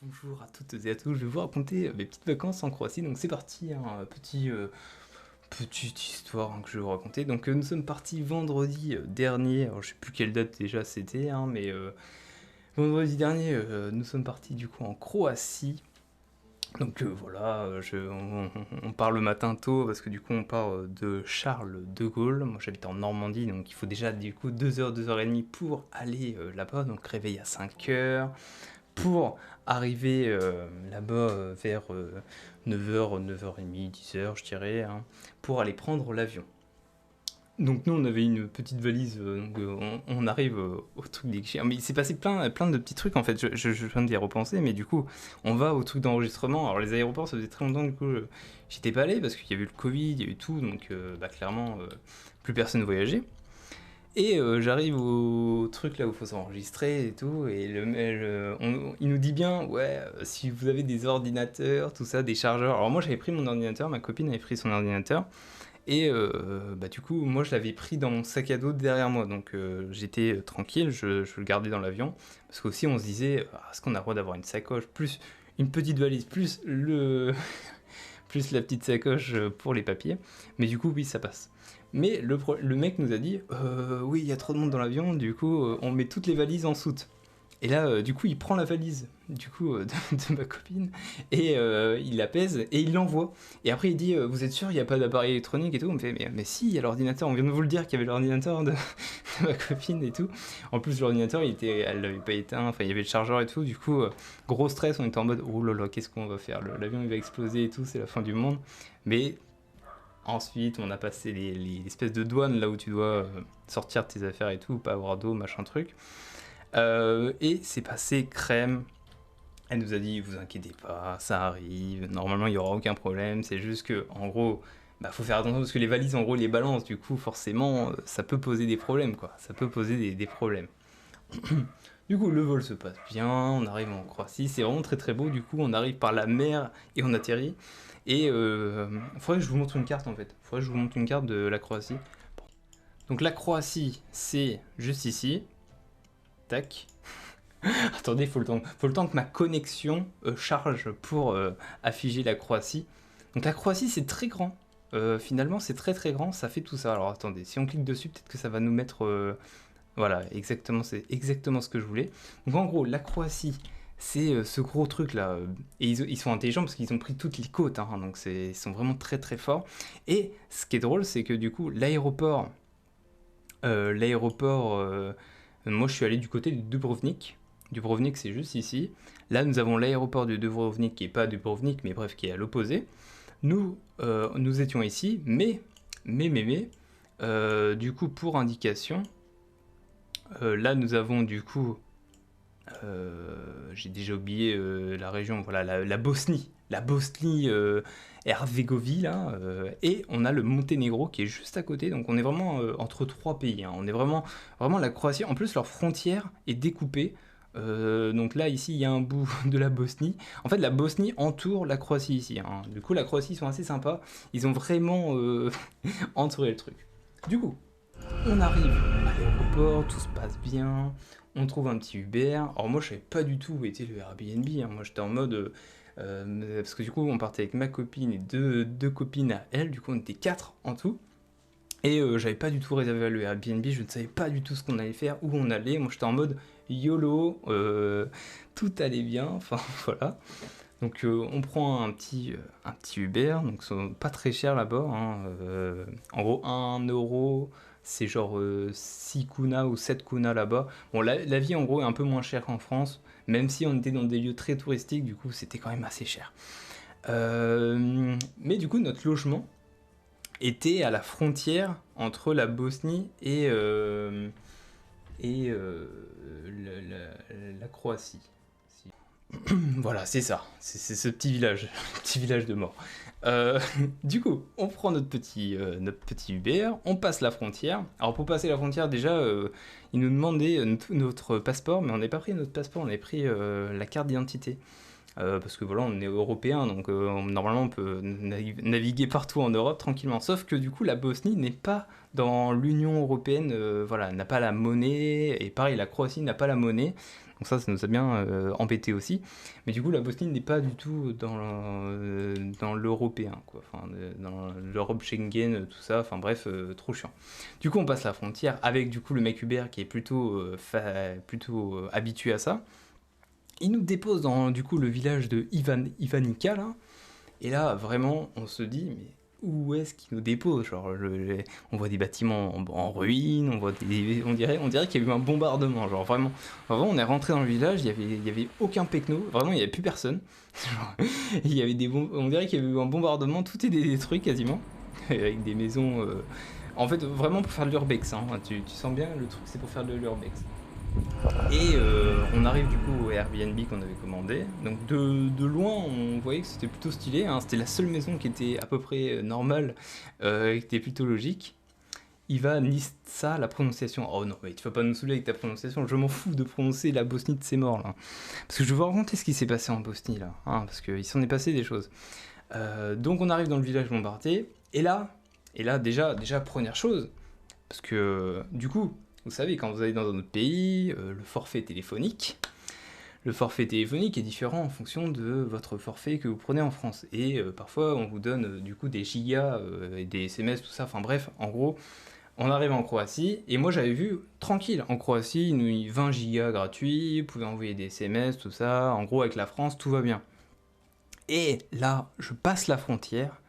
Bonjour à toutes et à tous, je vais vous raconter mes petites vacances en Croatie. Donc c'est parti, hein, petite histoire que je vais vous raconter. Donc nous sommes partis vendredi dernier, alors je sais plus quelle date déjà c'était, hein, mais vendredi dernier nous sommes partis du coup en Croatie. Donc voilà, on part le matin tôt parce que du coup on part de Charles de Gaulle. Moi j'habite en Normandie, donc il faut déjà du coup 2 heures, 2 heures et demie pour aller là-bas. Donc réveil à 5 heures pour arriver là-bas vers 9 h, 9 h 30, 10 h, je dirais, hein, pour aller prendre l'avion. Donc nous on avait une petite valise, donc on arrive au truc des guichets. Mais il s'est passé plein de petits trucs en fait, je viens d'y repenser, mais du coup on va au truc d'enregistrement. Alors les aéroports ça faisait très longtemps du coup j'étais pas allé parce qu'il y avait eu le Covid, il y a eu tout, donc clairement plus personne voyageait. Et j'arrive au truc là où il faut s'enregistrer et tout, et il nous dit bien, ouais, si vous avez des ordinateurs, tout ça, des chargeurs. Alors moi j'avais pris mon ordinateur, ma copine avait pris son ordinateur, et du coup moi je l'avais pris dans mon sac à dos derrière moi, donc j'étais tranquille, je le gardais dans l'avion, parce qu'aussi on se disait, est-ce qu'on a le droit d'avoir une sacoche, plus une petite valise, plus plus la petite sacoche pour les papiers, mais du coup oui ça passe. Mais le mec nous a dit oui, il y a trop de monde dans l'avion, du coup on met toutes les valises en soute. Et là, du coup, il prend la valise du coup de ma copine et il la pèse et il l'envoie. Et après, il dit vous êtes sûr, il n'y a pas d'appareil électronique et tout. On me fait mais si, il y a l'ordinateur. On vient de vous le dire qu'il y avait l'ordinateur de, de ma copine et tout. En plus, l'ordinateur, elle l'avait pas éteint. Enfin, il y avait le chargeur et tout. Du coup, gros stress. On était en mode oh là là, qu'est-ce qu'on va faire? L'avion il va exploser et tout. C'est la fin du monde. Mais ensuite, on a passé les espèces de douanes là où tu dois sortir tes affaires et tout, pas avoir d'eau, machin truc. Et c'est passé crème. Elle nous a dit, vous inquiétez pas, ça arrive, normalement il y aura aucun problème, c'est juste que, en gros, faut faire attention parce que les valises, en gros, les balances, du coup, forcément, ça peut poser des problèmes, quoi. Ça peut poser des problèmes. Du coup, le vol se passe bien, on arrive en Croatie, c'est vraiment très très beau, du coup, on arrive par la mer et on atterrit. Et faudrait que je vous montre une carte en fait. Faudrait que je vous montre une carte de la Croatie. Donc la Croatie, c'est juste ici. Tac. Attendez, faut le temps que ma connexion charge pour afficher la Croatie. Donc la Croatie, c'est très grand. Finalement, c'est très très grand. Ça fait tout ça. Alors attendez, si on clique dessus, peut-être que ça va nous mettre. Voilà, exactement, c'est exactement ce que je voulais. Donc en gros, la Croatie, c'est ce gros truc là. Et ils sont intelligents parce qu'ils ont pris toutes les côtes. Hein, donc ils sont vraiment très très forts. Et ce qui est drôle, c'est que du coup, l'aéroport, moi je suis allé du côté de Dubrovnik. Dubrovnik, c'est juste ici. Là, nous avons l'aéroport de Dubrovnik qui est pas Dubrovnik, mais bref, qui est à l'opposé. Nous étions ici, mais, du coup, pour indication, là, nous avons du coup, j'ai déjà oublié la région, voilà, la Bosnie. La Bosnie Herzégovine, là, et on a le Monténégro qui est juste à côté, donc on est vraiment entre trois pays. Hein. On est vraiment la Croatie. En plus, leur frontière est découpée. Donc là, ici, il y a un bout de la Bosnie. En fait, la Bosnie entoure la Croatie ici. Hein. Du coup, la Croatie, ils sont assez sympas. Ils ont vraiment entouré le truc. Du coup, on arrive à l'aéroport, tout se passe bien, on trouve un petit Uber. Alors moi je savais pas du tout où était le Airbnb, hein. Moi j'étais en mode... parce que du coup on partait avec ma copine et deux copines à elle, du coup on était quatre en tout. Et j'avais pas du tout réservé le Airbnb, je ne savais pas du tout ce qu'on allait faire, où on allait. Moi j'étais en mode YOLO, tout allait bien, enfin voilà. Donc on prend un petit Uber, donc c'est pas très cher là-bas. Hein, en gros 1 euro, c'est genre 6 kuna ou 7 kuna là-bas. Bon, la vie en gros est un peu moins chère qu'en France, même si on était dans des lieux très touristiques, du coup c'était quand même assez cher. Mais du coup notre logement était à la frontière entre la Bosnie et la Croatie. Voilà, c'est ça. C'est ce petit village, petit village de mort. Euh, du coup, on prend notre petit Uber, on passe la frontière. Alors pour passer la frontière, déjà, ils nous demandaient notre passeport, mais on n'a pas pris notre passeport, on avait pris la carte d'identité. parce que voilà, on est européen, donc normalement on peut naviguer partout en Europe tranquillement. Sauf que du coup, la Bosnie n'est pas dans l'Union européenne, voilà, n'a pas la monnaie, et pareil, la Croatie n'a pas la monnaie. Donc ça nous a bien embêté aussi. Mais du coup, la Bosnie n'est pas du tout dans l'européen, quoi. Enfin, dans l'Europe Schengen, tout ça. Enfin bref, trop chiant. Du coup, on passe la frontière avec du coup le mec Hubert qui est plutôt habitué à ça. Il nous dépose dans du coup le village de Ivanica là. Et là, vraiment, on se dit, mais où est-ce qu'il nous dépose? Genre, on voit des bâtiments en ruine, on dirait qu'il y a eu un bombardement. Genre, vraiment, on est rentré dans le village, il y avait aucun pecno, vraiment, il n'y avait plus personne. Genre, on dirait qu'il y avait eu un bombardement, tout est détruit quasiment, avec des maisons. En fait, vraiment pour faire de l'urbex, hein. Tu sens bien, le truc, c'est pour faire de l'urbex. Et on arrive du coup au Airbnb qu'on avait commandé. Donc de loin, on voyait que c'était plutôt stylé, hein. C'était la seule maison qui était à peu près normale, qui était plutôt logique. Iva Nistsa, la prononciation. Oh non, mais tu vas pas nous saouler avec ta prononciation. Je m'en fous de prononcer la Bosnie de ses morts là. Parce que je veux raconter ce qui s'est passé en Bosnie là, hein, parce qu'il s'en est passé des choses. Donc on arrive dans le village bombardé. Et là déjà première chose, parce que du coup, vous savez, quand vous allez dans un autre pays, le forfait téléphonique est différent en fonction de votre forfait que vous prenez en France. Et parfois, on vous donne du coup des gigas et des SMS, tout ça. Enfin bref, en gros, on arrive en Croatie. Et moi, j'avais vu, tranquille, en Croatie, nous, 20 gigas gratuits, vous pouvez envoyer des SMS, tout ça. En gros, avec la France, tout va bien. Et là, je passe la frontière.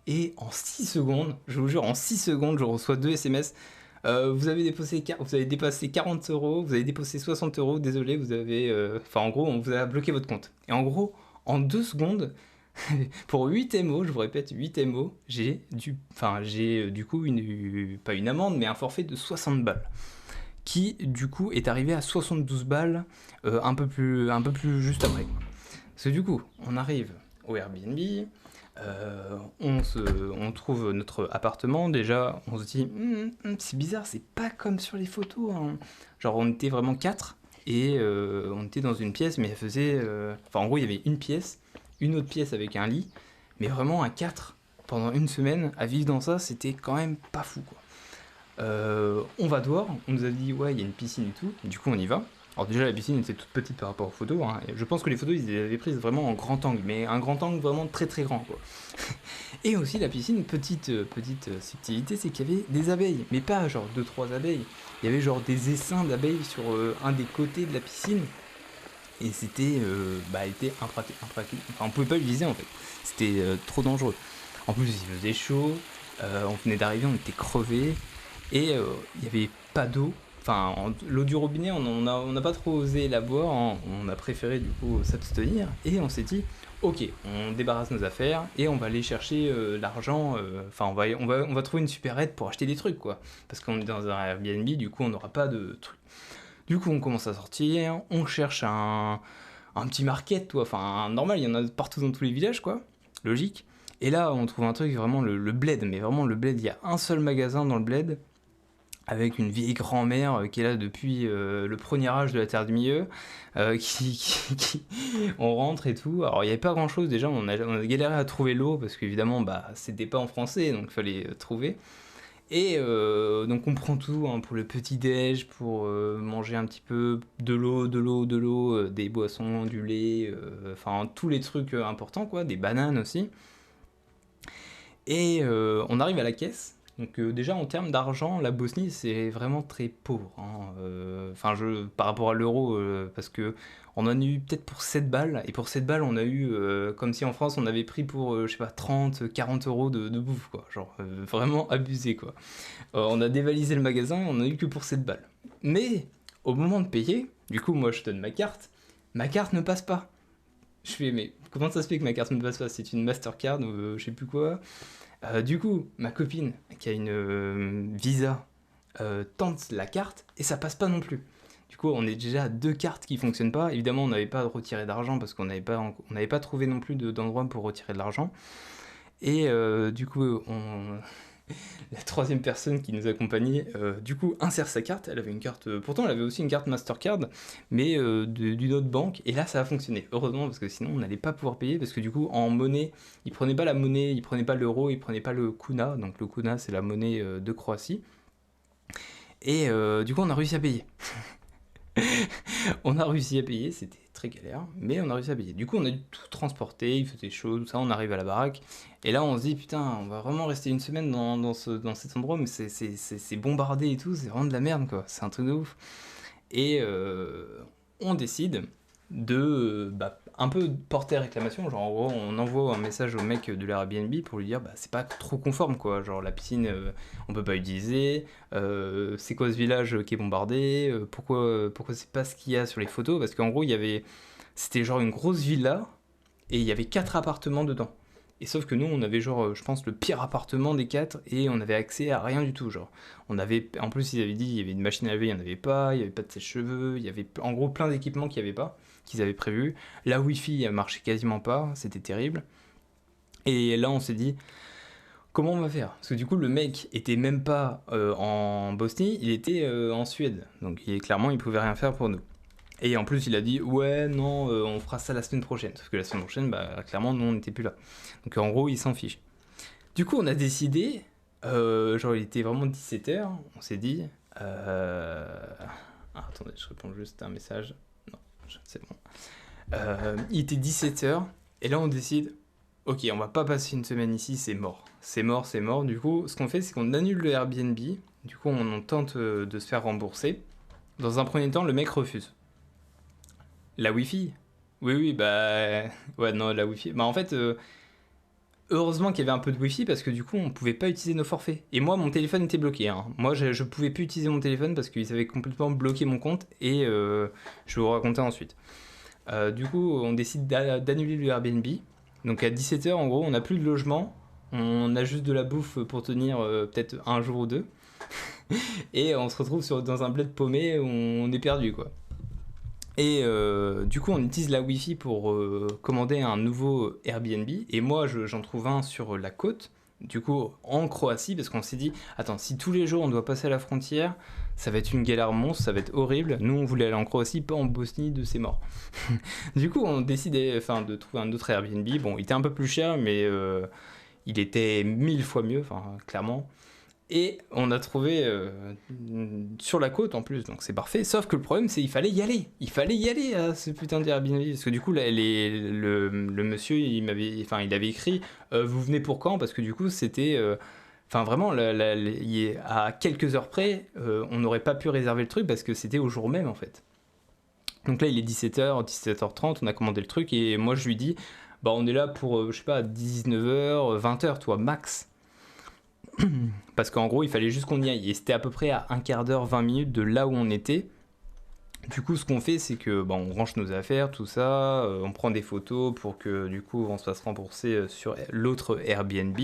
Et en 6 secondes, je vous jure, en 6 secondes, je reçois 2 SMS. Vous avez dépassé 40 euros, vous avez dépassé 60 euros, désolé, vous avez. Enfin, en gros, on vous a bloqué votre compte. Et en gros, en 2 secondes, pour 8 MO, je vous répète, 8 MO, j'ai du coup, pas une amende, mais un forfait de 60 balles. Qui, du coup, est arrivé à 72 balles un peu plus juste après. Parce que du coup, on arrive au Airbnb, on trouve notre appartement, déjà on se dit c'est bizarre, c'est pas comme sur les photos, hein. Genre on était vraiment 4 et on était dans une pièce, mais elle faisait. Enfin en gros il y avait une pièce, une autre pièce avec un lit, mais vraiment à 4 pendant une semaine à vivre dans ça, c'était quand même pas fou quoi. On va dehors, on nous a dit ouais il y a une piscine et tout, du coup on y va. Alors déjà la piscine était toute petite par rapport aux photos, hein. Et je pense que les photos ils les avaient prises vraiment en grand angle, mais un grand angle vraiment très très grand quoi. Et aussi la piscine, petite subtilité, c'est qu'il y avait des abeilles, mais pas genre deux trois abeilles. Il y avait genre des essaims d'abeilles sur un des côtés de la piscine, et était impraticable. Enfin, on pouvait pas l'utiliser en fait. C'était trop dangereux. En plus, il faisait chaud, on venait d'arriver, on était crevés, et il n'y avait pas d'eau. Enfin, l'eau du robinet, on n'a pas trop osé la boire, hein. On a préféré du coup s'abstenir, et on s'est dit, ok, on débarrasse nos affaires, et on va aller chercher l'argent, enfin, on va trouver une supérette pour acheter des trucs, quoi. Parce qu'on est dans un Airbnb, du coup, on n'aura pas de trucs. Du coup, on commence à sortir, on cherche un petit market, toi. Enfin, normal, il y en a partout dans tous les villages, quoi. Logique. Et là, on trouve un truc, vraiment le bled. Mais vraiment, le bled, il y a un seul magasin dans le bled, avec une vieille grand-mère qui est là depuis le premier âge de la Terre du Milieu, on rentre et tout. Alors, il n'y avait pas grand-chose, déjà, on a galéré à trouver l'eau, parce qu'évidemment, bah, c'était pas en français, donc il fallait trouver. Et donc on prend tout, hein, pour le petit-déj, pour manger un petit peu de l'eau, des boissons, du lait, enfin tous les trucs importants quoi, des bananes aussi. Et on arrive à la caisse. Donc déjà en termes d'argent, la Bosnie c'est vraiment très pauvre, hein. Enfin par rapport à l'euro, parce que on en a eu peut-être pour 7 balles, et pour 7 balles on a eu comme si en France on avait pris pour je sais pas 30, 40 euros de bouffe quoi, genre vraiment abusé quoi. On a dévalisé le magasin et on a eu que pour 7 balles. Mais au moment de payer, du coup moi je donne ma carte ne passe pas. Je fais mais comment ça se fait que ma carte ne passe pas? C'est une Mastercard ou je sais plus quoi. Du coup, ma copine qui a une Visa tente la carte et ça passe pas non plus. Du coup, on est déjà à deux cartes qui fonctionnent pas. Évidemment, on n'avait pas retiré d'argent parce qu'on n'avait pas trouvé non plus d'endroit pour retirer de l'argent. Et du coup, La troisième personne qui nous accompagnait, du coup, insère sa carte. Elle avait une carte, pourtant elle avait aussi une carte Mastercard, mais d'une autre banque. Et là, ça a fonctionné. Heureusement, parce que sinon, on n'allait pas pouvoir payer. Parce que du coup, en monnaie, ils prenaient pas la monnaie, ils prenaient pas l'euro, ils prenaient pas le kuna. Donc le kuna, c'est la monnaie de Croatie. Et du coup, on a réussi à payer. On a réussi à payer, c'était très galère, mais on a réussi à payer. Du coup, on a dû tout transporter, il faisait chaud, tout ça, on arrive à la baraque. Et là, on se dit, putain, on va vraiment rester une semaine dans cet endroit, mais c'est bombardé et tout, c'est vraiment de la merde, quoi. C'est un truc de ouf. Et on décide de un peu porter réclamation. Genre, en gros, on envoie un message au mec de l'Airbnb pour lui dire bah, c'est pas trop conforme, quoi. Genre, la piscine, on peut pas utiliser. C'est quoi ce village qui est bombardé, pourquoi c'est pas ce qu'il y a sur les photos. Parce qu'en gros, c'était genre une grosse villa et il y avait 4 appartements dedans. Et sauf que nous, on avait genre, je pense, le pire appartement des 4 et on avait accès à rien du tout. Genre, en plus, ils avaient dit, il y avait une machine à laver, il n'y en avait pas, il n'y avait pas de sèche-cheveux, il y avait en gros plein d'équipements qu'il n'y avait pas, qu'ils avaient prévu. La Wi-Fi, elle marchait quasiment pas, c'était terrible. Et là, on s'est dit, comment on va faire? Parce que du coup, le mec était même pas en Bosnie, il était en Suède. Donc, clairement, il pouvait rien faire pour nous. Et en plus, il a dit ouais, non, on fera ça la semaine prochaine. Sauf que la semaine prochaine, bah, clairement, nous, on n'était plus là. Donc en gros, il s'en fiche. Du coup, on a décidé, genre, il était vraiment 17h, on s'est dit. Attendez, je réponds juste à un message. Non, c'est bon. Il était 17h, et là, on décide ok, on va pas passer une semaine ici, c'est mort. C'est mort, c'est mort. Du coup, ce qu'on fait, c'est qu'on annule le Airbnb. Du coup, on tente de se faire rembourser. Dans un premier temps, le mec refuse. La Wi-Fi? Oui, oui, bah. Ouais, non, la Wi-Fi. Bah, en fait, heureusement qu'il y avait un peu de Wi-Fi parce que du coup, on pouvait pas utiliser nos forfaits. Et moi, mon téléphone était bloqué, hein. Moi, je pouvais plus utiliser mon téléphone parce qu'ils avaient complètement bloqué mon compte et je vais vous raconter ensuite. Du coup, on décide d'annuler le Airbnb. Donc à 17h, en gros, on n'a plus de logement. On a juste de la bouffe pour tenir peut-être un jour ou deux. Et on se retrouve dans un bled paumé où on est perdu, quoi. Et du coup, on utilise la Wi-Fi pour commander un nouveau Airbnb. Et moi, j'en trouve un sur la côte, du coup, en Croatie, parce qu'on s'est dit, attends, si tous les jours on doit passer la frontière, ça va être une galère monstre, ça va être horrible. Nous, on voulait aller en Croatie, pas en Bosnie, de c'est mort. Du coup, on décidait de trouver un autre Airbnb. Bon, il était un peu plus cher, mais il était 1000 fois mieux, clairement. Et on a trouvé sur la côte en plus, donc c'est parfait. Sauf que le problème, c'est qu'il fallait y aller. Il fallait y aller à ce putain d'Airbnb. Parce que du coup, là, le monsieur, il avait écrit vous venez pour quand? Parce que du coup, c'était. Vraiment, à quelques heures près, on n'aurait pas pu réserver le truc parce que c'était au jour même en fait. Donc là, il est 17h, 17h30, on a commandé le truc et moi je lui dis bah, on est là pour, je sais pas, 19h, 20h, toi, max. Parce qu'en gros, il fallait juste qu'on y aille. Et c'était à peu près à un quart d'heure, 20 minutes de là où on était. Du coup, ce qu'on fait, c'est que on range nos affaires, tout ça, on prend des photos pour que du coup on se fasse rembourser sur l'autre Airbnb.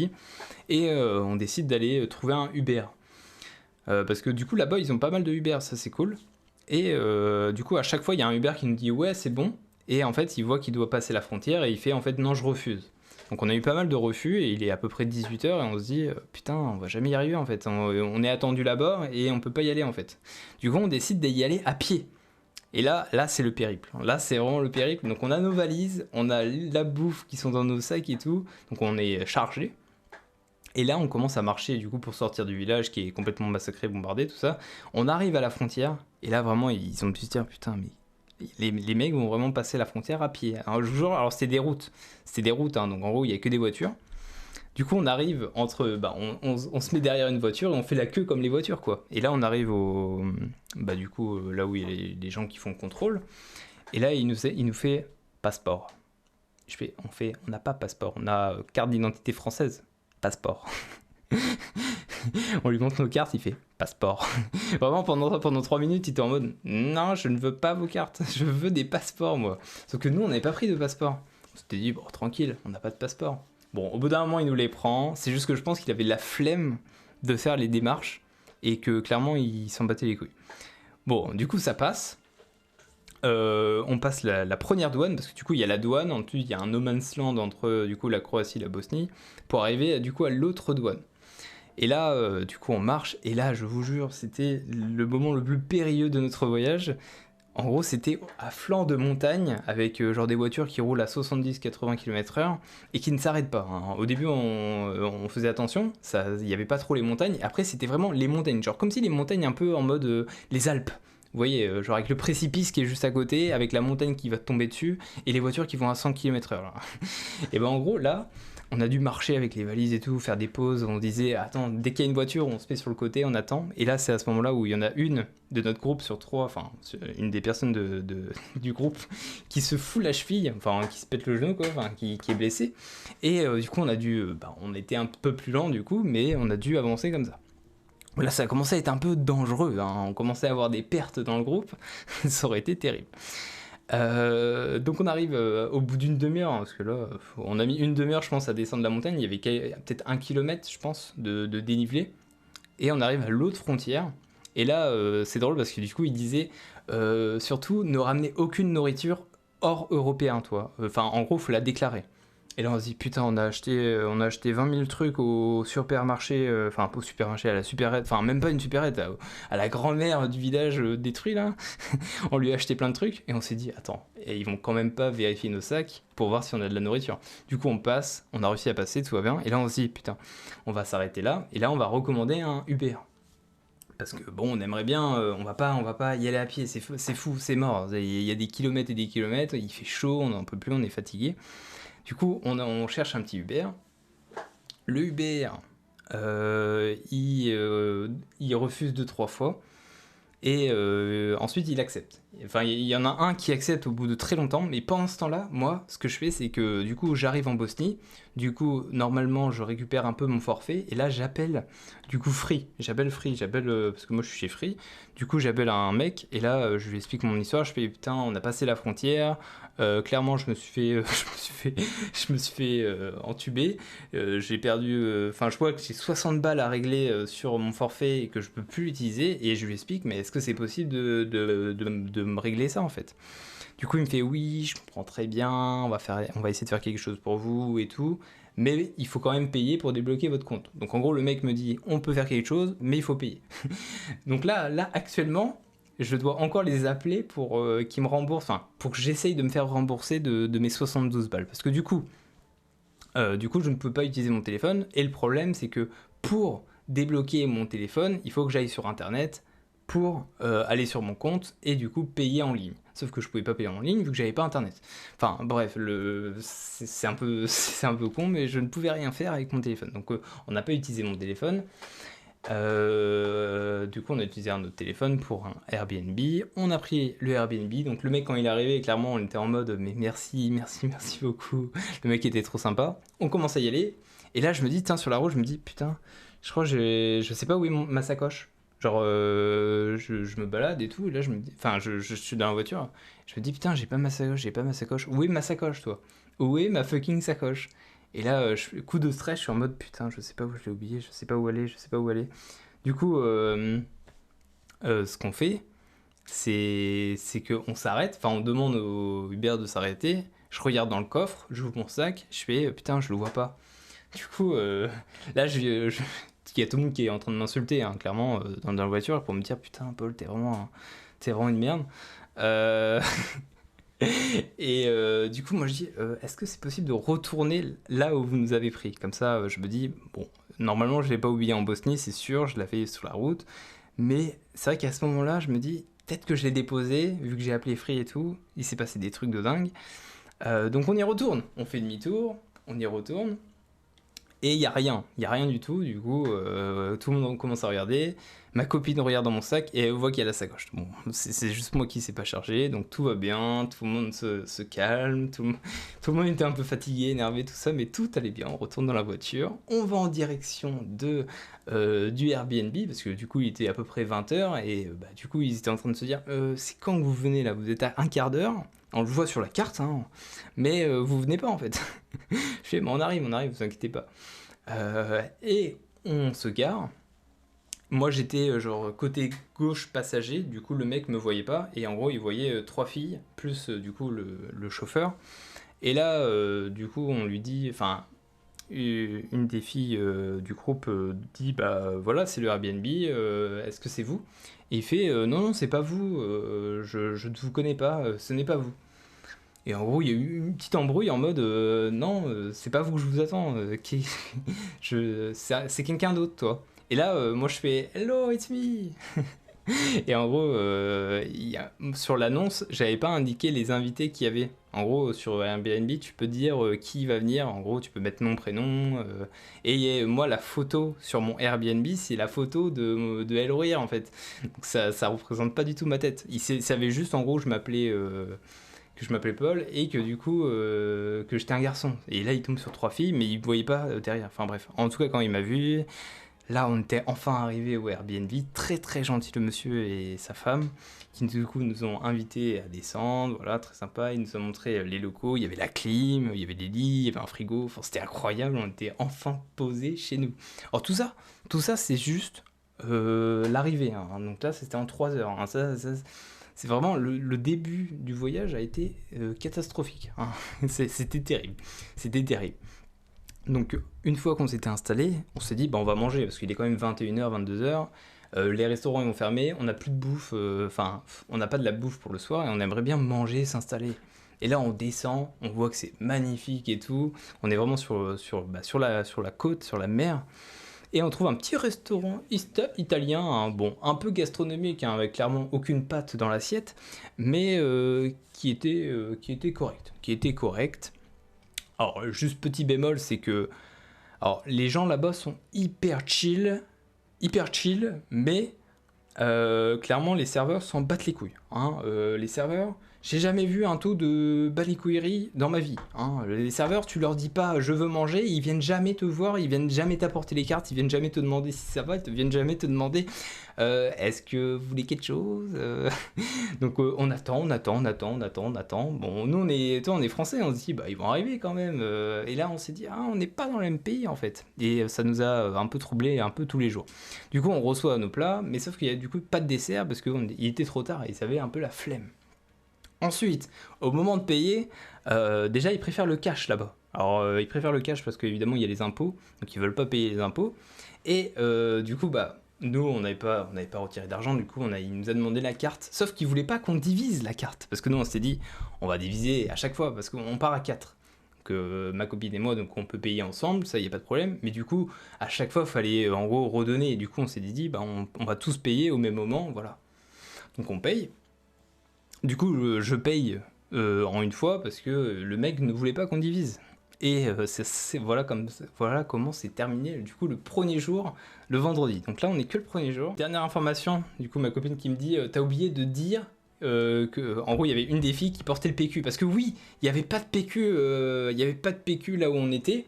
Et on décide d'aller trouver un Uber. Parce que du coup, là-bas, ils ont pas mal de Uber, ça c'est cool. Et du coup, à chaque fois, il y a un Uber qui nous dit ouais, c'est bon. Et en fait, il voit qu'il doit passer la frontière et il fait en fait non, je refuse. Donc on a eu pas mal de refus et il est à peu près 18h et on se dit putain, on va jamais y arriver en fait. On est attendu là-bas et on peut pas y aller en fait. Du coup, on décide d'y aller à pied. Et là c'est le périple. Là, c'est vraiment le périple. Donc on a nos valises, on a la bouffe qui sont dans nos sacs et tout. Donc on est chargé. Et là, on commence à marcher du coup pour sortir du village qui est complètement massacré, bombardé, tout ça. On arrive à la frontière et là vraiment ils ont pu se dire putain mais les mecs vont vraiment passer la frontière à pied. Alors c'était des routes, hein, donc en gros il y a que des voitures. Du coup on arrive on se met derrière une voiture et on fait la queue comme les voitures quoi. Et là on arrive du coup là où il y a les gens qui font le contrôle. Et là il nous fait passeport. On n'a pas passeport, on a carte d'identité française. Passeport. On lui montre nos cartes, il fait passeport. Vraiment pendant 3 minutes, il était en mode non, je ne veux pas vos cartes, je veux des passeports moi. Sauf que nous, on n'avait pas pris de passeport. On s'était dit bon, tranquille, on n'a pas de passeport. Bon, au bout d'un moment, il nous les prend. C'est juste que je pense qu'il avait la flemme de faire les démarches et que clairement, il s'en battait les couilles. Bon, du coup, ça passe. On passe la première douane parce que du coup il y a la douane, ensuite il y a un no man's land entre du coup la Croatie et la Bosnie pour arriver du coup à l'autre douane. Et là, du coup, on marche, et là, je vous jure, c'était le moment le plus périlleux de notre voyage. En gros, c'était à flanc de montagne, avec genre des voitures qui roulent à 70-80 km/h et qui ne s'arrêtent pas, hein. Au début, on faisait attention, il n'y avait pas trop les montagnes. Après, c'était vraiment les montagnes, genre comme si les montagnes un peu en mode les Alpes. Vous voyez, genre avec le précipice qui est juste à côté, avec la montagne qui va te tomber dessus, et les voitures qui vont à 100 km/h. Et ben en gros, là, on a dû marcher avec les valises et tout, faire des pauses. On disait, attends, dès qu'il y a une voiture, on se met sur le côté, on attend. Et là, c'est à ce moment-là où il y en a une de notre groupe sur trois, enfin, une des personnes du groupe, qui se fout la cheville, enfin, qui se pète le genou, quoi, enfin, qui est blessée. Et du coup, on a dû, on était un peu plus lent, du coup, mais on a dû avancer comme ça. Là, ça a commencé à être un peu dangereux, hein. On commençait à avoir des pertes dans le groupe. Ça aurait été terrible. Donc on arrive au bout d'une demi-heure, hein, parce que là, on a mis une demi-heure, je pense, à descendre la montagne. Il y avait peut-être 1 kilomètre, je pense, de dénivelé. Et on arrive à l'autre frontière. Et là, c'est drôle parce que du coup, il disait surtout ne ramener aucune nourriture hors européen, toi. Enfin, en gros, faut la déclarer. Et là, on se dit, putain, on a acheté 20 000 trucs au supermarché, enfin, pas au supermarché, à la supérette, enfin, même pas une supérette, à la grand-mère du village détruit, là. On lui a acheté plein de trucs, et on s'est dit, attends, et ils vont quand même pas vérifier nos sacs pour voir si on a de la nourriture. Du coup, on passe, on a réussi à passer, tout va bien, et là, on se dit, putain, on va s'arrêter là, et là, on va recommander un Uber. Parce que bon, on aimerait bien, on va pas y aller à pied, c'est fou, c'est mort. Il y a des kilomètres et des kilomètres, il fait chaud, on n'en peut plus, on est fatigué. Du coup, on cherche un petit Uber. Le Uber, il refuse 2-3 fois. Et ensuite, il accepte. Enfin, il y en a un qui accepte au bout de très longtemps, mais pendant ce temps-là, moi, ce que je fais, c'est que du coup, j'arrive en Bosnie. Du coup, normalement, je récupère un peu mon forfait. Et là, j'appelle, du coup, Free. Parce que moi, je suis chez Free. Du coup, j'appelle un mec. Et là, je lui explique mon histoire. Je fais, putain, on a passé la frontière. Clairement, je me suis fait, entuber. J'ai perdu. Enfin, je vois que j'ai 60 balles à régler sur mon forfait et que je peux plus l'utiliser. Et je lui explique, mais est-ce que c'est possible de me régler ça en fait? Du coup, il me fait oui, je comprends très bien. On va essayer de faire quelque chose pour vous et tout. Mais il faut quand même payer pour débloquer votre compte. Donc en gros, le mec me dit, on peut faire quelque chose, mais il faut payer. Donc là, actuellement, je dois encore les appeler pour qu'ils me remboursent, enfin, pour que j'essaye de me faire rembourser de mes 72 balles. Parce que du coup, je ne peux pas utiliser mon téléphone. Et le problème, c'est que pour débloquer mon téléphone, il faut que j'aille sur Internet pour aller sur mon compte et du coup payer en ligne. Sauf que je pouvais pas payer en ligne vu que j'avais pas Internet. Enfin bref, c'est un peu, c'est un peu con, mais je ne pouvais rien faire avec mon téléphone. Donc on n'a pas utilisé mon téléphone. Du coup, on a utilisé un autre téléphone pour un Airbnb. On a pris le Airbnb. Donc, le mec, quand il est arrivé, clairement, on était en mode mais merci, merci, merci beaucoup. Le mec était trop sympa. On commence à y aller. Et là, je me dis, tiens, sur la route, je me dis, putain, je crois que je sais pas où est ma sacoche. Genre, je me balade et tout. Et là, je me dis, enfin, je suis dans la voiture. Je me dis, putain, j'ai pas ma sacoche, j'ai pas ma sacoche. Où est ma sacoche, toi? Où est ma fucking sacoche? Et là, coup de stress, je suis en mode putain, je sais pas où je l'ai oublié, je sais pas où aller, je sais pas où aller. Du coup, ce qu'on fait, c'est qu'on s'arrête, enfin, on demande au Uber de s'arrêter. Je regarde dans le coffre, j'ouvre mon sac, je fais putain, je le vois pas. Du coup, là, il y a tout le monde qui est en train de m'insulter, hein, clairement, dans la voiture, pour me dire putain, Paul, t'es vraiment une merde. Euh, Et du coup, moi je dis, est-ce que c'est possible de retourner là où vous nous avez pris? Comme ça, je me dis, bon, normalement je l'ai pas oublié en Bosnie, c'est sûr, je l'ai fait sur la route. Mais c'est vrai qu'à ce moment-là, je me dis, peut-être que je l'ai déposé, vu que j'ai appelé Free et tout, il s'est passé des trucs de dingue. Donc on y retourne, on fait demi-tour, on y retourne. Et il y a rien du tout. Du coup, tout le monde commence à regarder. Ma copine regarde dans mon sac et elle voit qu'il y a la sacoche. Bon, c'est juste moi qui ne sais pas charger, donc tout va bien, tout le monde se calme, tout le monde était un peu fatigué, énervé, tout ça, mais tout allait bien. On retourne dans la voiture, on va en direction du Airbnb, parce que du coup il était à peu près 20h, et du coup ils étaient en train de se dire c'est quand que vous venez là? Vous êtes à un quart d'heure? On le voit sur la carte, hein, mais vous venez pas en fait. Je fais, mais on arrive, vous inquiétez pas. Et on se gare. Moi j'étais genre côté gauche passager, du coup le mec me voyait pas, et en gros il voyait 3 filles, plus du coup le chauffeur. Et là du coup on lui dit, enfin une des filles du groupe dit bah voilà c'est le Airbnb, est-ce que c'est vous? Et il fait non non c'est pas vous, je ne vous connais pas, ce n'est pas vous. Et en gros il y a eu une petite embrouille en mode non c'est pas vous que je vous attends, c'est quelqu'un d'autre toi. Et là moi je fais hello it's me. Et en gros, sur l'annonce, j'avais pas indiqué les invités qu'il y avait. En gros, sur Airbnb, tu peux dire qui va venir. En gros, tu peux mettre nom, prénom. Et moi, la photo sur mon Airbnb, c'est la photo de Elroyer, en fait. Donc ça représente pas du tout ma tête. Il savait juste, en gros, que je m'appelais Paul et que du coup, que j'étais un garçon. Et là, il tombe sur 3 filles, mais il me voyait pas derrière. Enfin bref. En tout cas, quand il m'a vu, là, on était enfin arrivé au Airbnb, très très gentil le monsieur et sa femme, qui du coup nous ont invités à descendre, voilà, très sympa, ils nous ont montré les locaux, il y avait la clim, il y avait des lits, il y avait un frigo, enfin c'était incroyable, on était enfin posés chez nous. Alors tout ça c'est juste l'arrivée, hein. Donc là c'était en 3 heures, hein. C'est vraiment le début du voyage a été catastrophique, hein. C'était terrible, c'était terrible. Donc, une fois qu'on s'était installé, on s'est dit, bah, on va manger, parce qu'il est quand même 21h, 22h. Les restaurants ils vont fermer, on n'a plus de bouffe, enfin, on n'a pas de la bouffe pour le soir et on aimerait bien manger, s'installer. Et là, on descend, on voit que c'est magnifique et tout. On est vraiment sur la côte, sur la mer. Et on trouve un petit restaurant italien, hein, bon, un peu gastronomique, hein, avec clairement aucune pâte dans l'assiette, mais qui était correct. Qui était correct. Alors, juste petit bémol, c'est que alors, les gens là-bas sont hyper chill, mais clairement, les serveurs s'en battent les couilles, hein. Les serveurs, j'ai jamais vu un taux de balicouillerie dans ma vie, hein. Les serveurs, tu leur dis pas je veux manger, ils viennent jamais te voir, ils viennent jamais t'apporter les cartes, ils viennent jamais te demander si ça va, ils viennent jamais te demander est-ce que vous voulez quelque chose. Donc on attend, on attend. Bon, nous on est français, on se dit bah ils vont arriver quand même. Et là on s'est dit ah on n'est pas dans le même pays en fait. Et ça nous a un peu troublé un peu tous les jours. Du coup on reçoit nos plats, mais sauf qu'il y a du coup pas de dessert parce qu'il était trop tard et ils avaient un peu la flemme. Ensuite, au moment de payer, déjà ils préfèrent le cash là-bas. Alors ils préfèrent le cash parce qu'évidemment il y a les impôts, donc ils veulent pas payer les impôts. Et du coup bah nous on n'avait pas retiré d'argent, du coup il nous a demandé la carte. Sauf qu'il voulait pas qu'on divise la carte parce que nous on s'est dit on va diviser à chaque fois parce qu'on part à 4. Donc ma copine et moi donc on peut payer ensemble, ça y a pas de problème. Mais du coup à chaque fois il fallait en gros redonner. Et du coup on s'est dit bah on va tous payer au même moment, voilà. Donc on paye. Du coup, je paye en une fois parce que le mec ne voulait pas qu'on divise. Et voilà comment c'est terminé du coup le premier jour, le vendredi. Donc là on est que le premier jour. Dernière information, du coup ma copine qui me dit t'as oublié de dire que en gros il y avait une des filles qui portait le PQ. Parce que oui, il n'y avait pas de PQ, il y avait pas de PQ là où on était.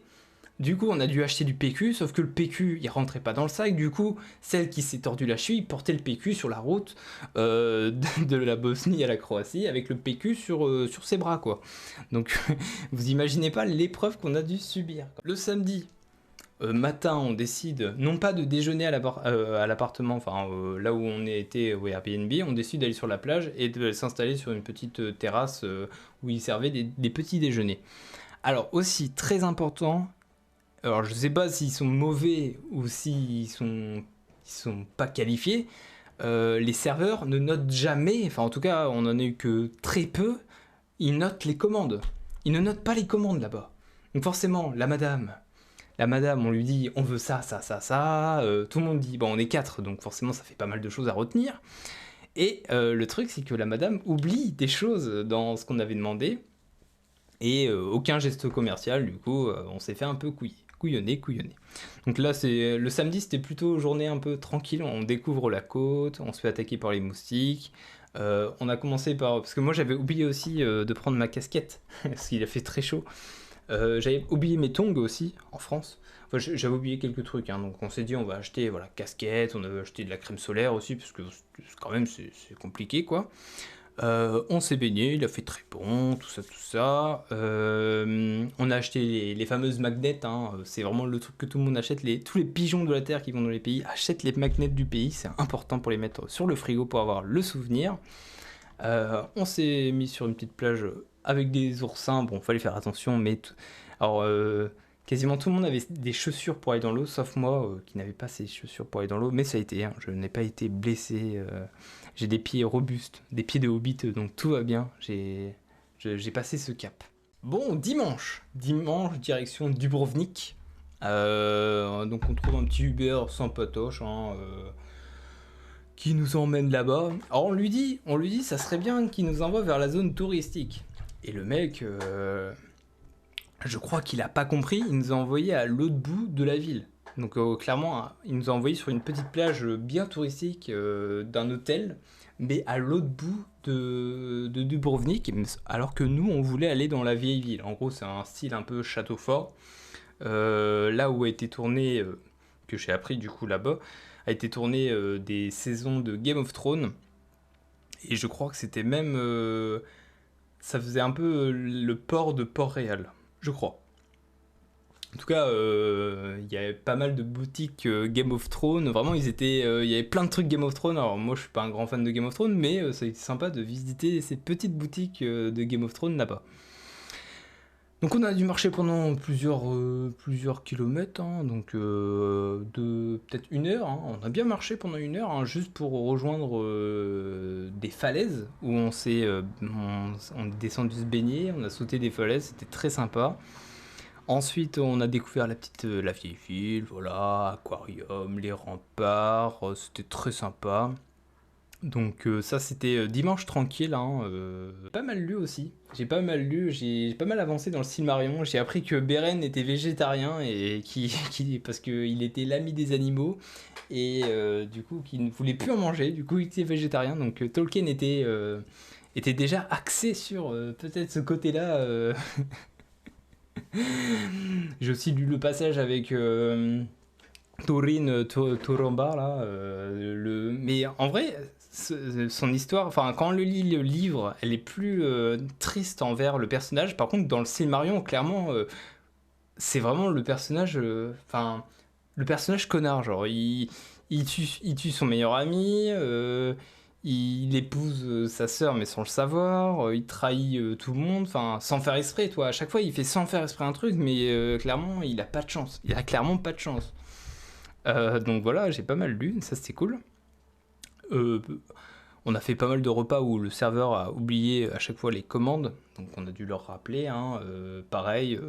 Du coup, on a dû acheter du PQ, sauf que le PQ, il rentrait pas dans le sac. Du coup, celle qui s'est tordue la cheville portait le PQ sur la route de la Bosnie à la Croatie avec le PQ sur ses bras, quoi. Donc, vous imaginez pas l'épreuve qu'on a dû subir. Le samedi matin, on décide non pas de déjeuner à l'appartement, enfin là où on était au Airbnb, on décide d'aller sur la plage et de s'installer sur une petite terrasse où ils servaient des petits déjeuners. Alors aussi, très important, alors je sais pas s'ils sont mauvais ou ils sont pas qualifiés. Les serveurs ne notent jamais, enfin en tout cas on en a eu que très peu, ils notent les commandes. Ils ne notent pas les commandes là-bas. Donc forcément, la madame on lui dit on veut ça, ça, ça, ça, tout le monde dit bon on est 4 donc forcément ça fait pas mal de choses à retenir. Et le truc c'est que la madame oublie des choses dans ce qu'on avait demandé et aucun geste commercial, du coup on s'est fait un peu couillonner. Donc là, le samedi, c'était plutôt journée un peu tranquille. On découvre la côte, on se fait attaquer par les moustiques. On a commencé par... Parce que moi, j'avais oublié aussi de prendre ma casquette, parce qu'il a fait très chaud. J'avais oublié mes tongs aussi, en France. Enfin, j'avais oublié quelques trucs, hein. Donc on s'est dit, on va acheter voilà, casquette, on avait acheté de la crème solaire aussi, parce que quand même, c'est compliqué, quoi. On s'est baigné, il a fait très bon, tout ça. On a acheté les fameuses magnets, hein. C'est vraiment le truc que tout le monde achète. Tous les pigeons de la Terre qui vont dans les pays achètent les magnets du pays. C'est important pour les mettre sur le frigo pour avoir le souvenir. On s'est mis sur une petite plage avec des oursins. Bon, fallait faire attention, mais alors Quasiment tout le monde avait des chaussures pour aller dans l'eau, sauf moi qui n'avais pas ces chaussures pour aller dans l'eau. Mais ça a été, hein, je n'ai pas été blessé. J'ai des pieds robustes, des pieds de hobbit, donc tout va bien. J'ai passé ce cap. Bon, dimanche, direction Dubrovnik. Donc on trouve un petit Uber sans patoche, hein, qui nous emmène là-bas. Alors on lui dit, ça serait bien qu'il nous envoie vers la zone touristique. Et le mec, je crois qu'il a pas compris, il nous a envoyé à l'autre bout de la ville. Donc clairement, hein, il nous a envoyé sur une petite plage bien touristique d'un hôtel, mais à l'autre bout de Dubrovnik, alors que nous, on voulait aller dans la vieille ville. En gros, c'est un style un peu château fort. Là où a été tourné, que j'ai appris du coup là-bas, a été tourné des saisons de Game of Thrones. Et je crois que c'était même... ça faisait un peu le port de Port-Réal, je crois. En tout cas, il y avait pas mal de boutiques Game of Thrones. Vraiment, il y avait plein de trucs Game of Thrones. Alors moi, je suis pas un grand fan de Game of Thrones, mais ça a été sympa de visiter ces petites boutiques de Game of Thrones là-bas. Donc on a dû marcher pendant plusieurs kilomètres, hein, donc de peut-être 1 heure. Hein. On a bien marché pendant 1 heure, hein, juste pour rejoindre des falaises où on est descendu se baigner, on a sauté des falaises, c'était très sympa. Ensuite, on a découvert la vieille ville, voilà, aquarium, les remparts, c'était très sympa. Donc ça c'était dimanche tranquille, hein, pas mal lu aussi. J'ai pas mal lu, j'ai pas mal avancé dans le Silmarillion. J'ai appris que Beren était végétarien et parce qu'il était l'ami des animaux et du coup qu'il ne voulait plus en manger. Du coup il était végétarien. Donc Tolkien était déjà axé sur peut-être ce côté-là. J'ai aussi lu le passage avec Thorin Thoronbar là. Mais en vrai, son histoire, enfin quand on le lit le livre, elle est plus triste envers le personnage. Par contre, dans le Silmarillion, clairement, c'est vraiment le personnage, le personnage connard. Genre, il tue son meilleur ami, il épouse sa sœur mais sans le savoir, il trahit tout le monde, enfin sans faire exprès, toi. À chaque fois, il fait sans faire exprès un truc, mais clairement, il a pas de chance. Il a clairement pas de chance. Donc voilà, j'ai pas mal lu, ça c'était cool. On a fait pas mal de repas où le serveur a oublié à chaque fois les commandes, donc on a dû leur rappeler. Hein, pareil,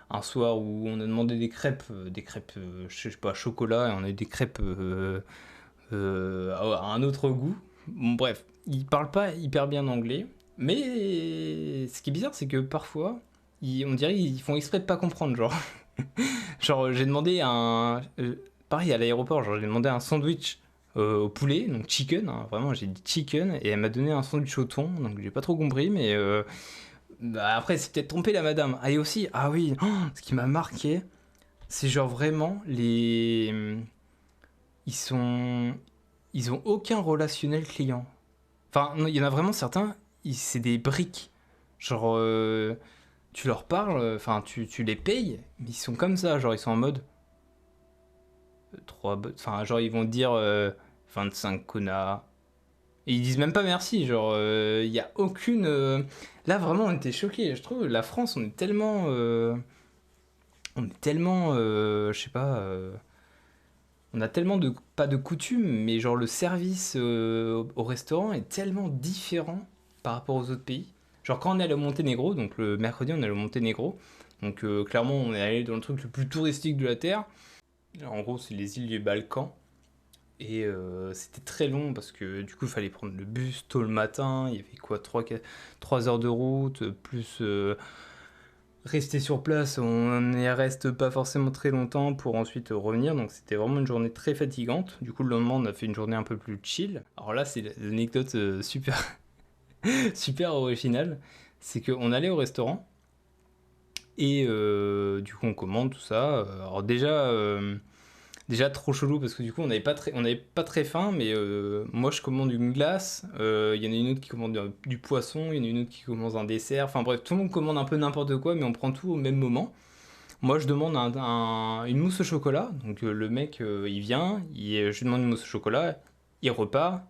un soir où on a demandé des crêpes, je sais pas, chocolat, et on a eu des crêpes à un autre goût. Bon, bref, ils parlent pas hyper bien anglais, mais ce qui est bizarre, c'est que parfois, on dirait qu'ils font exprès de pas comprendre, genre. Genre, j'ai demandé pareil à l'aéroport, genre j'ai demandé un sandwich au poulet, donc chicken, hein, vraiment j'ai dit chicken, et elle m'a donné un sandwich au thon, donc j'ai pas trop compris, mais bah, après c'est peut-être trompé la madame. Ah et aussi, ah oui, ce qui m'a marqué, c'est genre vraiment ils ont aucun relationnel client. Enfin, non, il y en a vraiment certains, c'est des briques. Genre, tu leur parles, enfin tu les payes, mais ils sont comme ça, genre ils sont en mode enfin genre ils vont dire 25 connards. Et ils disent même pas merci, genre il y a aucune là vraiment on était choqués, je trouve la France je sais pas on a tellement de pas de coutumes mais genre le service au restaurant est tellement différent par rapport aux autres pays. Genre quand on est allé au Monténégro, donc le mercredi on est allé au Monténégro, donc clairement on est allé dans le truc le plus touristique de la Terre. En gros, c'est les îles du Balkan. Et c'était très long parce que du coup, il fallait prendre le bus tôt le matin. Il y avait quoi, 3 heures de route, plus rester sur place. On n'y reste pas forcément très longtemps pour ensuite revenir. Donc c'était vraiment une journée très fatigante. Du coup, le lendemain, on a fait une journée un peu plus chill. Alors là, c'est l'anecdote super, super originale. C'est qu'on allait au restaurant. Et du coup, on commande tout ça. Alors déjà trop chelou parce que du coup on n'avait pas très faim, mais moi je commande une glace, il y en a une autre qui commande du poisson, il y en a une autre qui commande un dessert, enfin bref, tout le monde commande un peu n'importe quoi, mais on prend tout au même moment. Moi je demande une mousse au chocolat, donc le mec il vient, je lui demande une mousse au chocolat, il repart,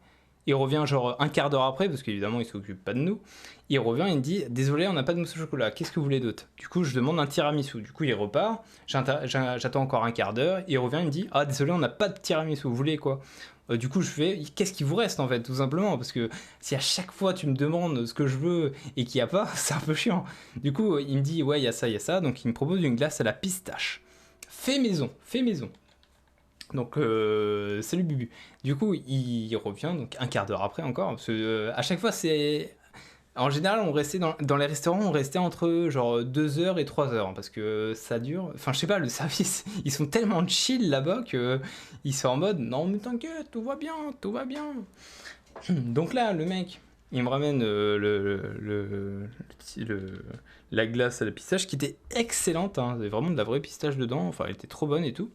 Il revient genre un quart d'heure après, parce qu'évidemment il s'occupe pas de nous. Il revient, il me dit désolé, on n'a pas de mousse au chocolat, qu'est-ce que vous voulez d'autre? Du coup, je demande un tiramisu. Du coup, il repart, j'attends encore un quart d'heure, il revient, il me dit ah désolé, on n'a pas de tiramisu, vous voulez quoi? Du coup, je fais qu'est-ce qui vous reste en fait, tout simplement, parce que si à chaque fois tu me demandes ce que je veux et qu'il n'y a pas, c'est un peu chiant. Du coup, il me dit ouais, il y a ça, donc il me propose une glace à la pistache. Fait maison, fait maison. Donc, salut Bubu. Du coup, il revient, donc un quart d'heure après encore, parce que à chaque fois, c'est. En général, on restait dans les restaurants, on restait entre genre 2 heures et 3 heures, parce que ça dure. Enfin, je sais pas, le service, ils sont tellement chill là-bas que ils sont en mode non, mais t'inquiète, tout va bien, tout va bien. Donc là, le mec, il me ramène la glace à la pistache qui était excellente, hein, il y avait vraiment de la vraie pistache dedans, enfin, elle était trop bonne et tout.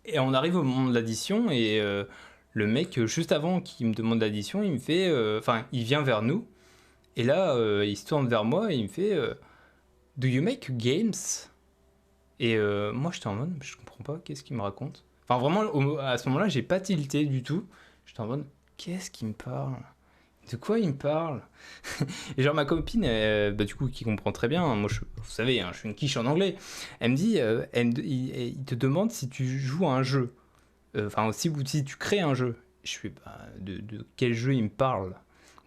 Et on arrive au moment de l'addition et le mec, juste avant qu'il me demande l'addition, il me fait. Enfin, il vient vers nous. Et là, il se tourne vers moi et il me fait Do you make games? Et moi, j'étais en mode je comprends pas, qu'est-ce qu'il me raconte? Enfin, vraiment, à ce moment-là, j'ai pas tilté du tout. J'étais en mode qu'est-ce qu'il me parle? De quoi il me parle? Et genre ma copine, bah, du coup, qui comprend très bien, hein, moi vous savez, hein, je suis une quiche en anglais, elle me dit, il te demande si tu joues à un jeu, enfin si tu crées un jeu. Je fais, bah, de quel jeu il me parle?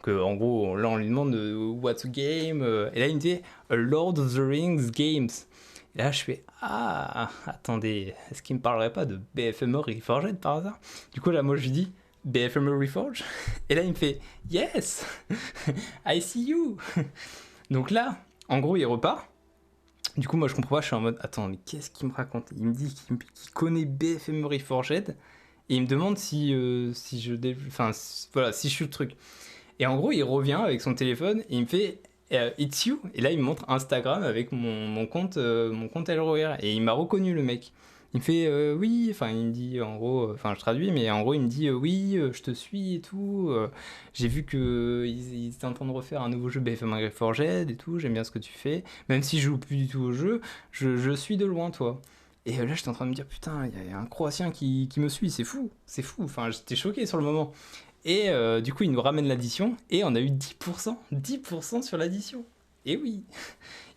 Donc, en gros, là on lui demande What's a game? Et là il me dit A Lord of the Rings Games. Et là je fais, ah, attendez, est-ce qu'il me parlerait pas de BFM Reforged par hasard? Du coup là moi je lui dis BFM Reforged. Et là il me fait Yes, I see you. Donc là, en gros, il repart. Du coup, moi, je comprends pas. Je suis en mode, attends, mais qu'est-ce qu'il me raconte? Il me dit qu'il connaît BFM Reforged et il me demande si je, enfin, voilà, si je suis le truc. Et en gros, il revient avec son téléphone et il me fait It's you. Et là, il me montre Instagram avec mon compte LROR et il m'a reconnu le mec. Il me fait oui, enfin il me dit en gros, enfin je traduis, mais en gros il me dit oui, je te suis et tout. J'ai vu que ils étaient en train de refaire un nouveau jeu BFM Reforged et tout. J'aime bien ce que tu fais, même si je joue plus du tout au jeu, je suis de loin toi. Et là j'étais en train de me dire putain, il y a un Croatien qui me suit, c'est fou, c'est fou. Enfin j'étais choqué sur le moment. Et du coup il nous ramène l'addition et on a eu 10% sur l'addition. Et oui,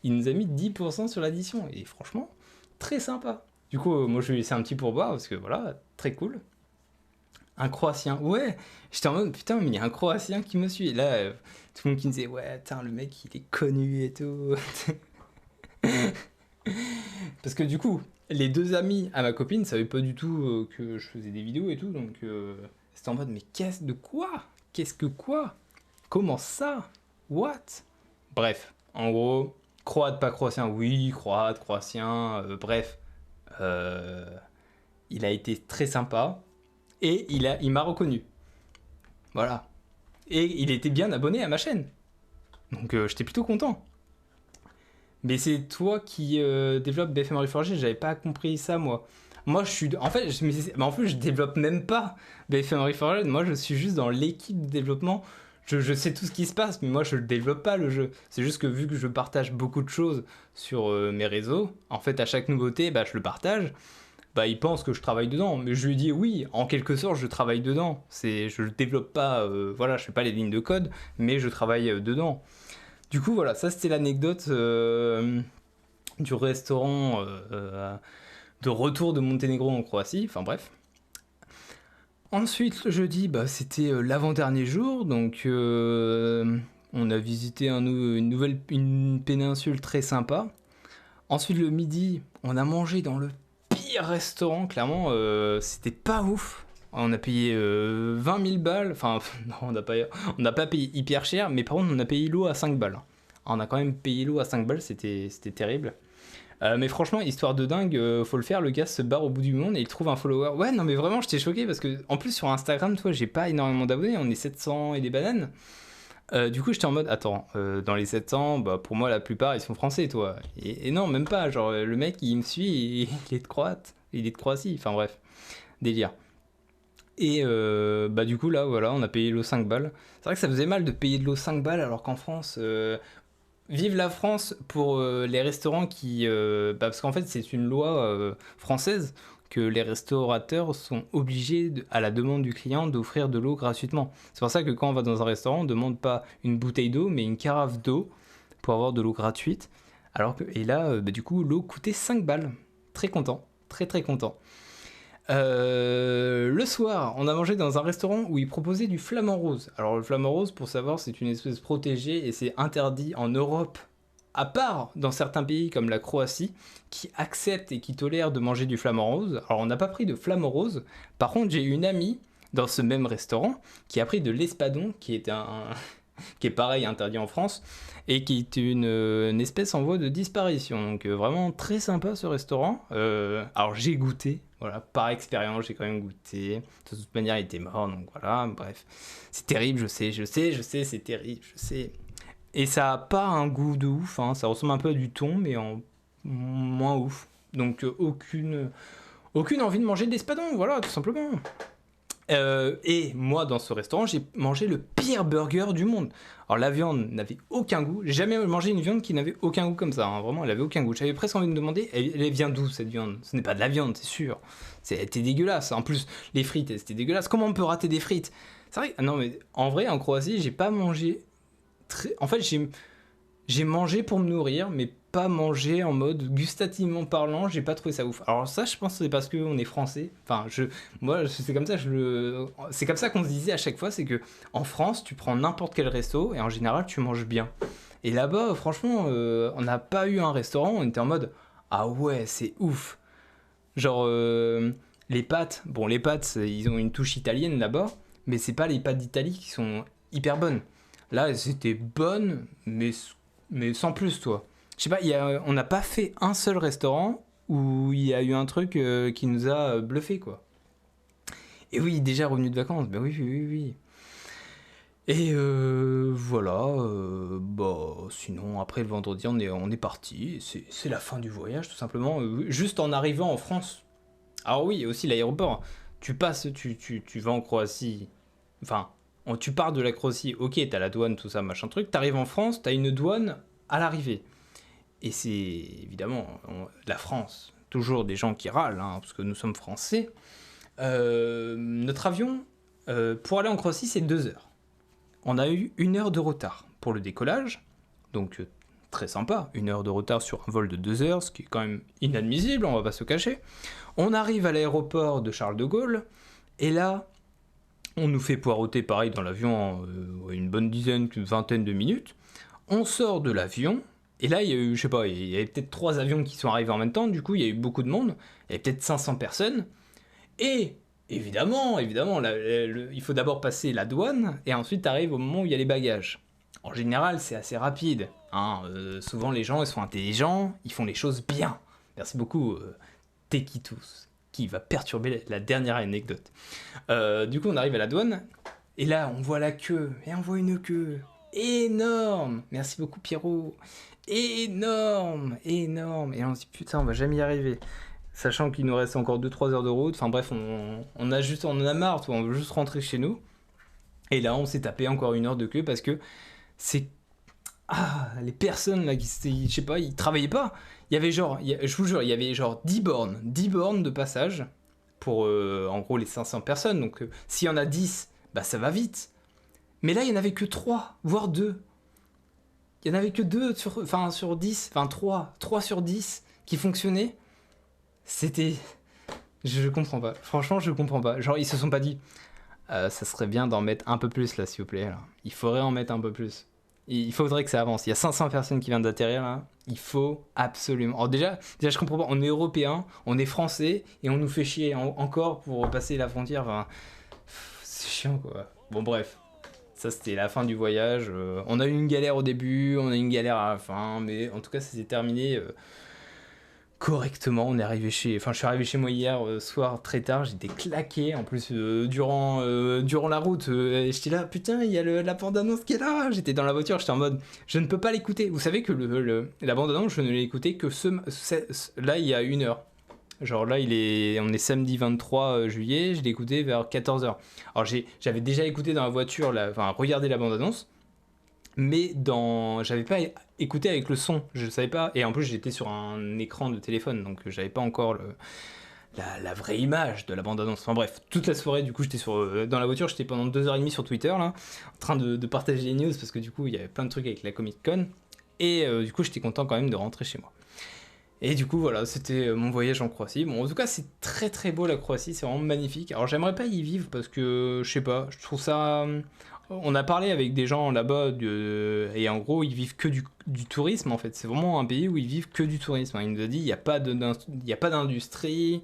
il nous a mis 10% sur l'addition et franchement très sympa. Du coup, moi je lui ai laissé un petit pourboire parce que voilà, très cool. Un Croatien, ouais, j'étais en mode putain, mais il y a un Croatien qui me suit. Et là, tout le monde qui me disait ouais, putain, le mec il est connu et tout. Parce que du coup, les deux amis à ma copine savaient pas du tout que je faisais des vidéos et tout, donc c'était en mode mais qu'est-ce de quoi? Qu'est-ce que quoi? Comment ça? What? Bref, en gros, croate, pas croatien, oui, croate, croatien, bref. Euh, il a été très sympa et il m'a reconnu. Voilà. Et il était bien abonné à ma chaîne. Donc j'étais plutôt content. Mais c'est toi qui développe BFM Reforged, j'avais pas compris ça moi. Moi je suis. En fait, mais en plus je développe même pas BFM Reforged, moi je suis juste dans l'équipe de développement. Je sais tout ce qui se passe, mais moi je ne développe pas le jeu. C'est juste que vu que je partage beaucoup de choses sur mes réseaux, en fait à chaque nouveauté, bah, je le partage. Bah, il pense que je travaille dedans, mais je lui dis oui, en quelque sorte, je travaille dedans. Je ne développe pas, voilà, je fais pas les lignes de code, mais je travaille dedans. Du coup, voilà, ça c'était l'anecdote du restaurant de retour de Monténégro en Croatie. Enfin bref. Ensuite, le jeudi, bah, c'était l'avant-dernier jour, donc on a visité une péninsule très sympa. Ensuite, le midi, on a mangé dans le pire restaurant, clairement, c'était pas ouf. On a payé 20 000 balles, enfin, non, on n'a pas payé hyper cher, mais par contre, on a payé l'eau à 5 balles. On a quand même payé l'eau à 5 balles, c'était terrible. Mais franchement, histoire de dingue, faut le faire, le gars se barre au bout du monde et il trouve un follower. Ouais, non, mais vraiment, j'étais choqué parce que, en plus, sur Instagram, toi, j'ai pas énormément d'abonnés, on est 700 et des bananes. Du coup, j'étais en mode, attends, dans les 700, bah, pour moi, la plupart, ils sont français, toi. Et non, même pas. Genre, le mec, il me suit, il est de Croate. Il est de Croatie. Enfin, bref, délire. Et bah, du coup, là, voilà, on a payé l'eau 5 balles. C'est vrai que ça faisait mal de payer de l'eau 5 balles, alors qu'en France, vive la France pour les restaurants qui. Bah, parce qu'en fait, c'est une loi française que les restaurateurs sont obligés, à la demande du client, d'offrir de l'eau gratuitement. C'est pour ça que quand on va dans un restaurant, on ne demande pas une bouteille d'eau, mais une carafe d'eau pour avoir de l'eau gratuite. Et là, du coup, l'eau coûtait 5 balles. Très content, très très content. Le soir, on a mangé dans un restaurant où ils proposaient du flamant rose. Alors le flamant rose, pour savoir, c'est une espèce protégée et c'est interdit en Europe, à part dans certains pays comme la Croatie, qui acceptent et qui tolèrent de manger du flamant rose. Alors on n'a pas pris de flamant rose. Par contre, j'ai une amie dans ce même restaurant qui a pris de l'espadon, qui est qui est pareil interdit en France, et qui est une espèce en voie de disparition. Donc vraiment très sympa ce restaurant. Alors j'ai goûté, voilà, par expérience j'ai quand même goûté. De toute manière il était mort, donc voilà, bref. C'est terrible, je sais, c'est terrible, je sais. Et ça a pas un goût de ouf, hein. Ça ressemble un peu à du thon, mais en moins ouf. Donc aucune envie de manger de l'espadon, voilà, tout simplement. Et moi, dans ce restaurant, j'ai mangé le pire burger du monde. Alors la viande n'avait aucun goût. J'ai jamais mangé une viande qui n'avait aucun goût comme ça, hein. Vraiment, elle avait aucun goût. J'avais presque envie de me demander, elle vient d'où cette viande? Ce n'est pas de la viande, c'est sûr. C'était dégueulasse. En plus, les frites, c'était dégueulasse. Comment on peut rater des frites? C'est vrai. Non, mais en vrai, en Croatie, j'ai pas mangé. En fait, j'ai mangé pour me nourrir, mais pas manger en mode gustativement parlant, j'ai pas trouvé ça ouf. Alors ça, je pense que c'est parce qu'on est français. Enfin, moi, c'est comme ça, c'est comme ça qu'on se disait à chaque fois, c'est que en France, tu prends n'importe quel resto et en général, tu manges bien. Et là-bas, franchement, on n'a pas eu un restaurant, on était en mode ah ouais, c'est ouf. Genre les pâtes, ils ont une touche italienne là-bas, mais c'est pas les pâtes d'Italie qui sont hyper bonnes. Là, c'était bonne, mais sans plus, toi. Je sais pas, on n'a pas fait un seul restaurant où il y a eu un truc qui nous a bluffé, quoi. Et oui, déjà revenu de vacances, ben oui, oui, oui, oui. Et voilà, bah, sinon, après le vendredi, on est parti. C'est la fin du voyage, tout simplement. Juste en arrivant en France. Alors oui, aussi l'aéroport. Tu passes, tu vas en Croatie. Enfin, tu pars de la Croatie, ok, t'as la douane, tout ça, machin truc. T'arrives en France, t'as une douane à l'arrivée. Et c'est évidemment la France, toujours des gens qui râlent, hein, parce que nous sommes français. Notre avion, pour aller en Croatie, c'est 2 heures. On a eu 1 heure de retard pour le décollage, donc très sympa, 1 heure de retard sur un vol de 2 heures, ce qui est quand même inadmissible, on va pas se cacher. On arrive à l'aéroport de Charles de Gaulle, et là, on nous fait poireauter pareil dans l'avion une bonne dizaine, une vingtaine de minutes. On sort de l'avion, et là, il y a eu, je sais pas, il y avait peut-être 3 avions qui sont arrivés en même temps, du coup, il y a eu beaucoup de monde, il y avait peut-être 500 personnes, et évidemment, il faut d'abord passer la douane, et ensuite t'arrives au moment où il y a les bagages. En général, c'est assez rapide, hein. Souvent, les gens, ils sont intelligents, ils font les choses bien. Merci beaucoup, Tekitus, qui va perturber la dernière anecdote. Du coup, on arrive à la douane, et là, on voit la queue, et on voit une queue énorme. Merci beaucoup, Pierrot. Énorme. Et on se dit, putain, on va jamais y arriver. Sachant qu'il nous reste encore 2-3 heures de route. Enfin bref, on en a marre, on veut juste rentrer chez nous. Et là, on s'est tapé encore 1 heure de queue parce que c'est... Ah, les personnes là, je sais pas, ils travaillaient pas. Il y avait je vous jure, il y avait genre 10 bornes de passage pour en gros les 500 personnes. Donc s'il y en a 10, bah ça va vite. Mais là, il n'y en avait que 3, voire 2. Il n'y en avait que 2 sur 10, enfin 3 sur 10 qui fonctionnaient. C'était... Je comprends pas. Franchement, je comprends pas. Genre, ils se sont pas dit, ça serait bien d'en mettre un peu plus là, s'il vous plaît. Là. Il faudrait en mettre un peu plus. Il faudrait que ça avance. Il y a 500 personnes qui viennent d'atterrir là. Il faut absolument. Alors déjà, je comprends pas. On est européens, on est français et on nous fait chier encore pour passer la frontière. Enfin, c'est chiant quoi. Bon, bref. Ça, c'était la fin du voyage. On a eu une galère au début, on a eu une galère à la fin, mais en tout cas, ça s'est terminé correctement. Je suis arrivé chez moi hier soir très tard, j'étais claqué. En plus, durant la route, j'étais là, putain, il y a la bande-annonce qui est là. J'étais dans la voiture, j'étais en mode, je ne peux pas l'écouter. Vous savez que la bande-annonce, je ne l'ai écoutée que là, il y a 1 heure. Genre là, on est samedi 23 juillet, je l'ai écouté vers 14h. Alors j'avais déjà écouté dans la voiture, regardé la bande-annonce, mais j'avais pas écouté avec le son, je savais pas, et en plus j'étais sur un écran de téléphone, donc j'avais pas encore la vraie image de la bande-annonce. Enfin bref, toute la soirée, du coup, j'étais dans la voiture, j'étais pendant 2h30 sur Twitter, là, en train de partager les news, parce que du coup, il y avait plein de trucs avec la Comic Con, et du coup, j'étais content quand même de rentrer chez moi. Et du coup, voilà, c'était mon voyage en Croatie. Bon, en tout cas, c'est très très beau la Croatie, c'est vraiment magnifique. Alors, j'aimerais pas y vivre parce que, je sais pas, je trouve ça. On a parlé avec des gens là-bas et en gros, ils vivent que du tourisme en fait. C'est vraiment un pays où ils vivent que du tourisme, hein. Il nous a dit, il n'y a pas il y a pas d'industrie,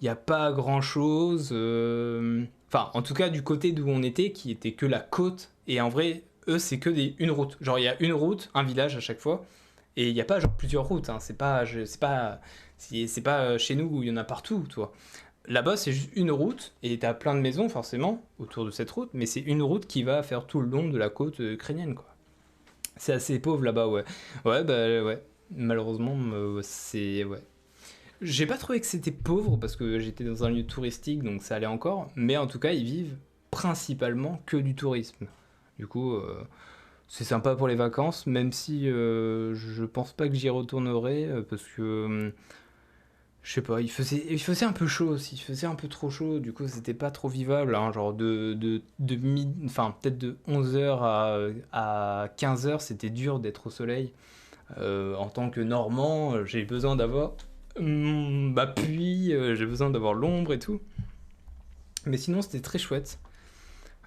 il n'y a pas grand-chose. Enfin, en tout cas, du côté d'où on était, qui était que la côte. Et en vrai, eux, c'est que une route. Genre, il y a une route, un village à chaque fois. Et il n'y a pas genre plusieurs routes, hein. C'est pas chez nous où il y en a partout, tu vois. Là-bas, c'est juste une route, et t'as plein de maisons, forcément, autour de cette route, mais c'est une route qui va faire tout le long de la côte ukrainienne, quoi. C'est assez pauvre là-bas, ouais. Ouais, bah ouais. Malheureusement, c'est... Ouais. J'ai pas trouvé que c'était pauvre, parce que j'étais dans un lieu touristique, donc ça allait encore, mais en tout cas, ils vivent principalement que du tourisme. Du coup, c'est sympa pour les vacances, même si je pense pas que j'y retournerai, parce que... je sais pas, il faisait un peu chaud aussi, il faisait un peu trop chaud, du coup c'était pas trop vivable, hein, genre enfin peut-être de 11h à 15h, c'était dur d'être au soleil. En tant que Normand, j'ai besoin d'avoir ma pluie, j'ai besoin d'avoir l'ombre et tout. Mais sinon c'était très chouette.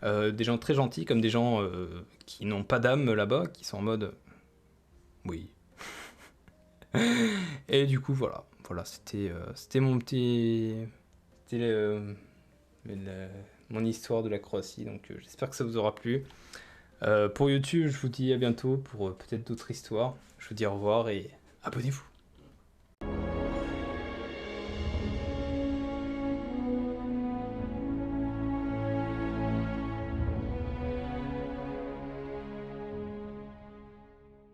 Des gens très gentils, comme des gens qui n'ont pas d'âme là-bas, qui sont en mode oui. Et du coup voilà, c'était mon petit... C'était mon histoire de la Croatie, donc j'espère que ça vous aura plu. Pour YouTube, je vous dis à bientôt pour peut-être d'autres histoires. Je vous dis au revoir et abonnez-vous.